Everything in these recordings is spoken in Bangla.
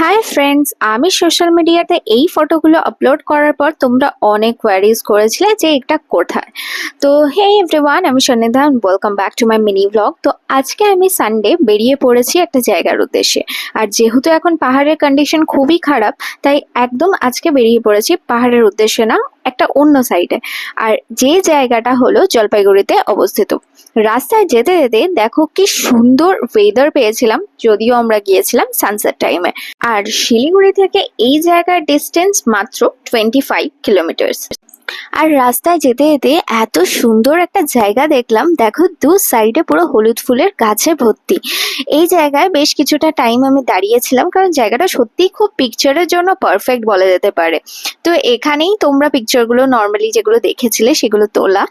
হাই ফ্রেন্ডস, আমি সোশ্যাল মিডিয়াতে এই ফটোগুলো আপলোড করার পর তোমরা অনেক কোয়ারিজ করেছিলে যে এটা কোথায়। তো হে এভরিওয়ান, আমি Sannidha, welcome back to my mini blog. তো আজকে আমি সানডে বেরিয়ে পড়েছি একটা জায়গার উদ্দেশ্যে। আর যেহেতু এখন পাহাড়ের কন্ডিশন খুবই খারাপ, তাই একদম আজকে বেরিয়ে পড়েছি পাহাড়ের উদ্দেশ্যে না, একটা অন্য সাইডে। আর যে জায়গাটা হলো জলপাইগুড়িতে অবস্থিত। রাস্তায় যেতে যেতে দেখো কি সুন্দর ওয়েদার পেয়েছিলাম, যদিও আমরা গিয়েছিলাম সানসেট টাইমে। আর শিলিগুড়ি থেকে এই জায়গার ডিস্টেন্স মাত্র 25 কিলোমিটার্স। আর রাস্তায় যেতে যেতে এত সুন্দর একটা জায়গা দেখলাম, দেখো দু সাইডে পুরো হলুদ ফুলের গাছে ভর্তি। এই জায়গায় বেশ কিছুটা টাইম আমি দাঁড়িয়েছিলাম, কারণ জায়গাটা সত্যিই খুব পিকচারের জন্য পারফেক্ট বলা যেতে পারে। তো এখানেই তোমরা পিকচারগুলো নর্মালি যেগুলো দেখেছিলে সেগুলো তোলা।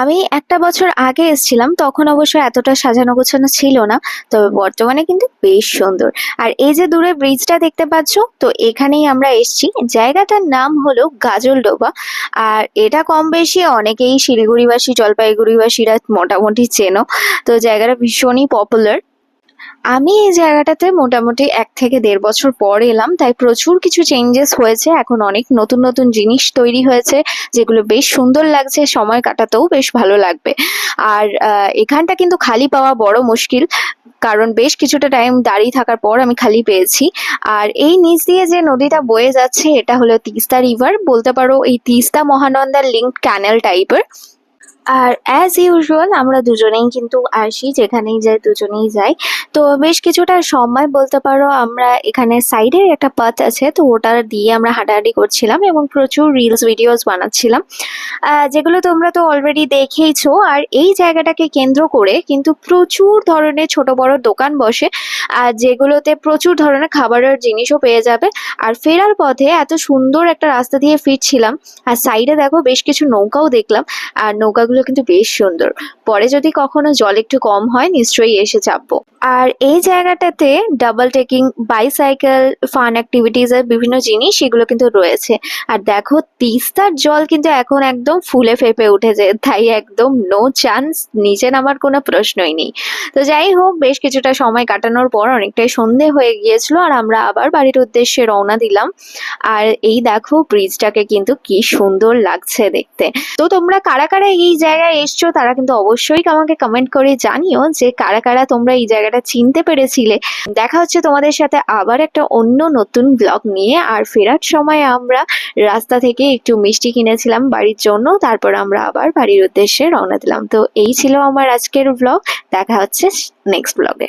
আমি একটা বছর আগে এসেছিলাম, তখন অবশ্য এতটা সাজানো গোছানো ছিল না, তবে বর্তমানে কিন্তু বেশ সুন্দর। আর এই যে দূরে ব্রিজটা দেখতে পাচ্ছ, তো এখানেই আমরা এসেছি। জায়গাটার নাম হলো গাজলডোবা। আর এটা কম বেশি অনেকেই শিলিগুড়িবাসী জলপাইগুড়িবাসীরা মোটামুটি চেনো। তো জায়গাটা ভীষণই পপুলার। আমি এই জায়গাটাতে মোটামুটি 1 থেকে 1.5 বছর পর এলাম, তাই প্রচুর কিছু চেঞ্জেস হয়েছে। এখন অনেক নতুন নতুন জিনিস তৈরি হয়েছে, যেগুলো বেশ সুন্দর লাগছে, সময় কাটাতেও বেশ ভালো লাগবে। আর এখানটা কিন্তু খালি পাওয়া বড় মুশকিল, কারণ বেশ কিছুটা টাইম দাঁড়িয়ে থাকার পর আমি খালি পেয়েছি। আর এই নিচ দিয়ে যে নদীটা বয়ে যাচ্ছে, এটা হলো তিস্তা রিভার, বলতে পারো এই তিস্তা মহানন্দার লিঙ্ক ক্যানেল টাইপের। আর অ্যাজ ইউজুয়াল আমরা দুজনেই কিন্তু আসি, যেখানেই যাই দুজনেই যাই। তো বেশ কিছুটা সময় বলতে পারো আমরা এখানে সাইডে একটা পাথ আছে, তো ওটা দিয়ে আমরা হাঁটাহাঁটি করছিলাম এবং প্রচুর রিলস ভিডিওস বানাচ্ছিলাম, যেগুলো তোমরা তো অলরেডি দেখেইছো। আর এই জায়গাটাকে কেন্দ্র করে কিন্তু প্রচুর ধরনের ছোট বড় দোকান বসে, আর যেগুলোতে প্রচুর ধরনের খাবারের জিনিসও পেয়ে যাবে। আর ফেরার পথে এত সুন্দর একটা রাস্তা দিয়ে ফিরছিলাম, আর সাইডে দেখো বেশ কিছু নৌকাও দেখলাম। আর নৌকাগুলো কিন্তু বেশ সুন্দর। পরে যদি কখনো জল একটু কম হয় নিশ্চয়ই এসে চাপবো। আর এই জায়গাটাতে double taking, bicycle, fun activities এর বিভিন্ন জিনিস সেগুলো কিন্তু রয়েছে। আর দেখো তিস্তার জল কিন্তু এখন একদম ফুলে ফেপে উঠেছে, তাই একদম নো চান্স, নিচে নামার কোনো প্রশ্নই নেই। তো যাই হোক, বেশ কিছুটা সময় কাটানোর পর অনেকটাই সন্ধে হয়ে গিয়েছিল, আর আমরা আবার বাড়ির উদ্দেশ্যে রওনা দিলাম। আর এই দেখো ব্রিজটাকে কিন্তু কি সুন্দর লাগছে দেখতে। তো তোমরা কারা কারা এই জায়গায় এসছো তারা কিন্তু অবশ্যই আমাকে কমেন্ট করে জানিও যে কারা কারা তোমরা এই জায়গাটা চিনতে পেরেছিলে। দেখা হচ্ছে তোমাদের সাথে আবার একটা অন্য নতুন ব্লগ নিয়ে। আর ফেরার সময় আমরা রাস্তা থেকে একটু মিষ্টি কিনেছিলাম বাড়ির জন্য, তারপর আমরা আবার বাড়ির উদ্দেশ্যে রওনা দিলাম। তো এই ছিল আমার আজকের ব্লগ। দেখা হচ্ছে নেক্সট ব্লগে।